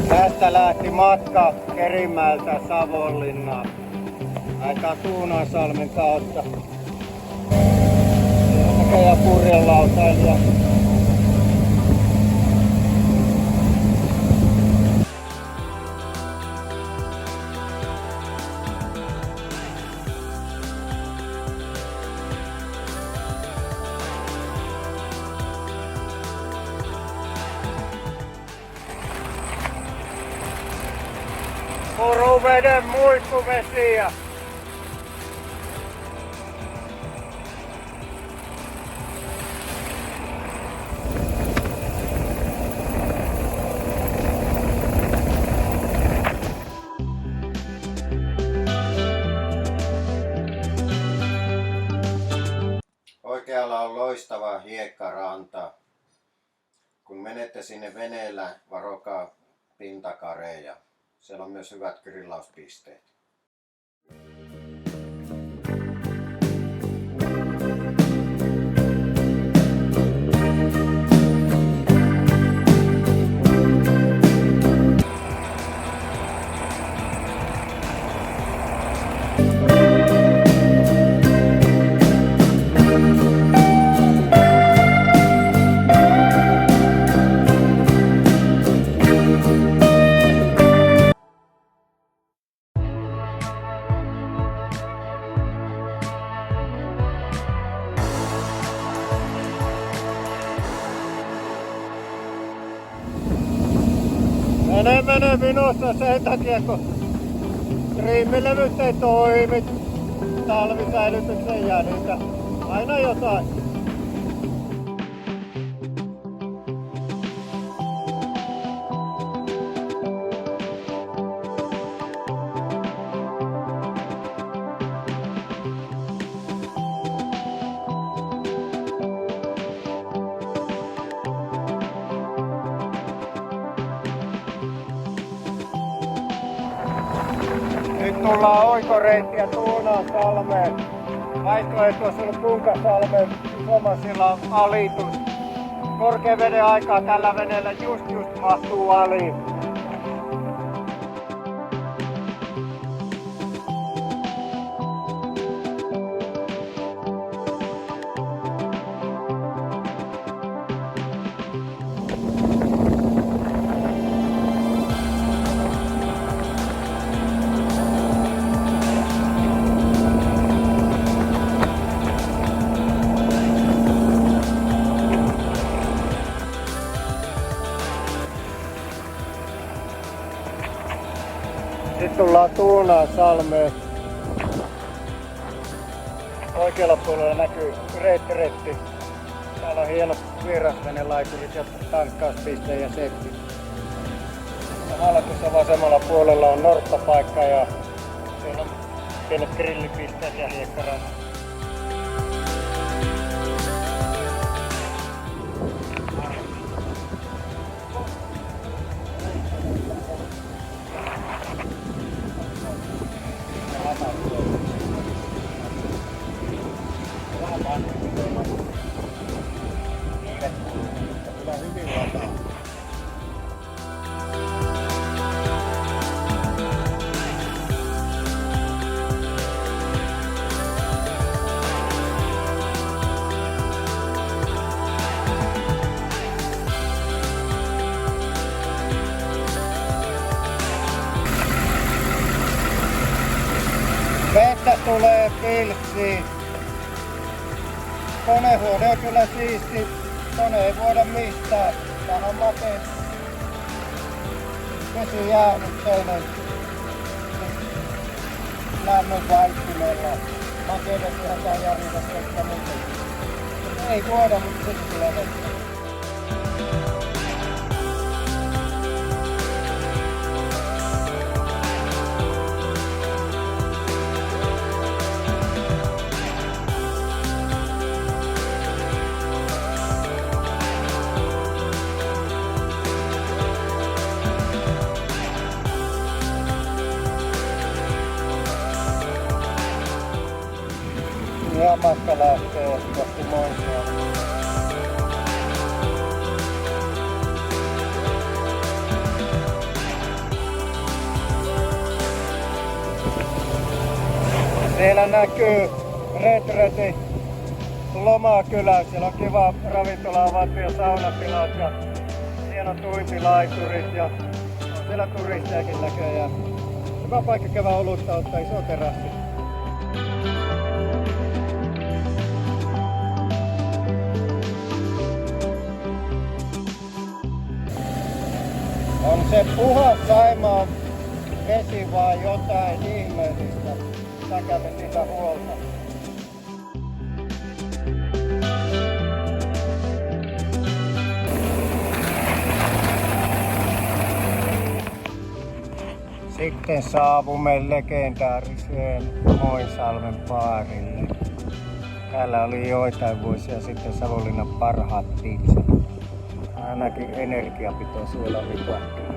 Tästä lähti matka Kerimäeltä Savonlinnaan. Lähdetään Tuunaansalmen kautta. Ja Purjelautailija. Puruveden muikkuvesiä. Oikealla on loistava hiekkaranta. Kun menette sinne veneellä, varokaa pintakareja. Siellä on myös hyvät grillauspisteet. Menee minusta sen takia, kun striimilevyt ei toimi talvisäilytyksen jäljiltä. Aina jotain. Nyt tullaan oikoreittiä Tuunaansalmeen. Vaihtoehtoissa on Punkasalmen Isomasillan alitus. Korkean veden aikaa tällä veneellä just mahtuu aliin. Sitten tullaan Tuunaansalmeen. Oikealla puolella näkyy retretti. Täällä on hienot vierasvenelaiturit ja tankkauspiste ja setti. Samalla tuossa vasemmalla puolella on norppapaikka ja siellä on pienet grillipisteet ja hiekkarannat. Vettä tulee pilksiin. Konehuone on kyllä siisti. Kone ei voida mistään. Täällä on makea vesi jäännykseinen. Lämmön vaihtimella. Makea vesi on tää järjellä sieltä muuten. Ei voida, mutta sitten tulee vettä. Ja matka lähtee kohti Moisaa. Siellä näkyy Retretin lomakylä. Siellä on kiva ravintola-avat ja saunatilat ja hienot uintilaiturit ja on siellä turistejakin näköjään. Hyvä paikka käydä olutta ottaa, iso terassi. On se puhas Saimaan vesi vaan jotain ihmeellistä. Säkämme siitä huolta. Sitten saavumme legendaariseen Moisalmen baarille. Täällä oli joitain vuosia sitten Savonlinnan parhaat pizzat. Ainakin energiapitoisuudella ripahti.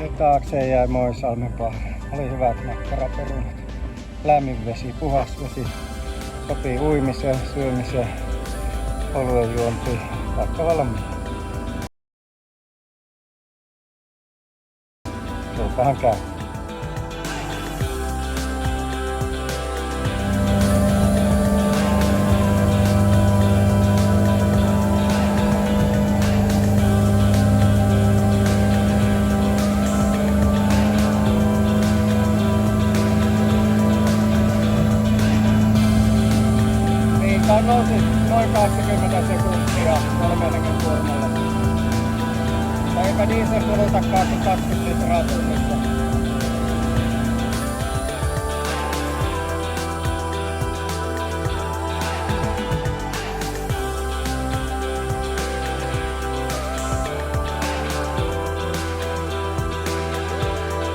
Nyt taakse jäi Moisalmen baari. Oli hyvät makkaraperunat. Lämmin vesi, puhas vesi. Sopii uimiseen, syömiseen, oluen juontiin, vaikka valmiin. Tulkahan käy. Nousi noin 20 sekuntia 30 kuormalla. Eipä diesel kulutakaan kuin 20 litraa tunnissa.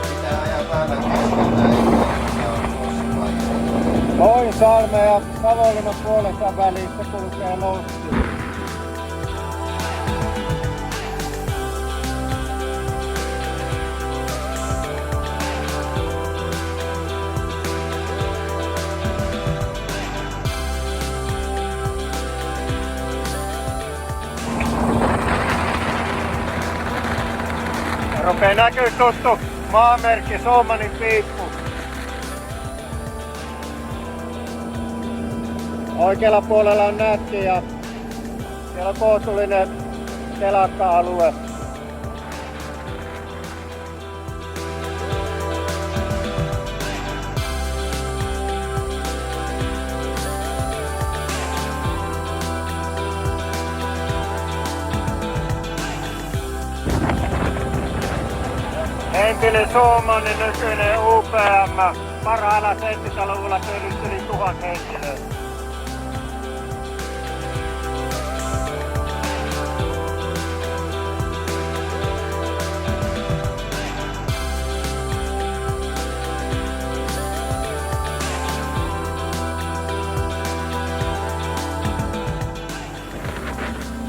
Pitää ajaa päivän keskellä, eikä ole koskaan. Moisalmen ja Savonlinnan puolesta välissä kulkee loussi. Rupee näkyy tuttu maamerkki Suomanin piippu. Oikealla puolella on nätti ja siellä on kohtuullinen telakka-alue. Entinen Suomanin, nykyinen UPM. Parhailla 70-luvulla työllisteli 1000 henkilöä.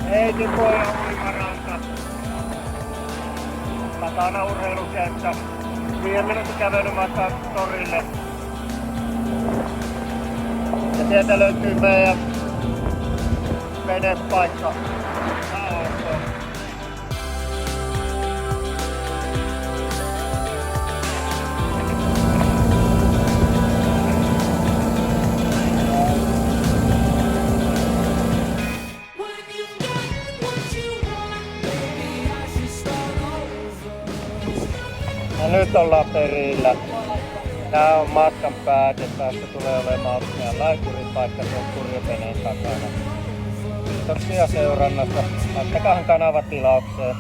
Heitin pojan uimaranta. Takana urheilukenttä. 5 minuutin kävelymatka torille. Ja sieltä löytyy meidän venepaikka. Ja nyt ollaan perillä. Tää on matkan pääte. Tästä tulee olemaan meidän laituripaikka tuon Kurjopeneen takana. Kiitoksia seurannasta. Laittakahan kanava tilaukseen.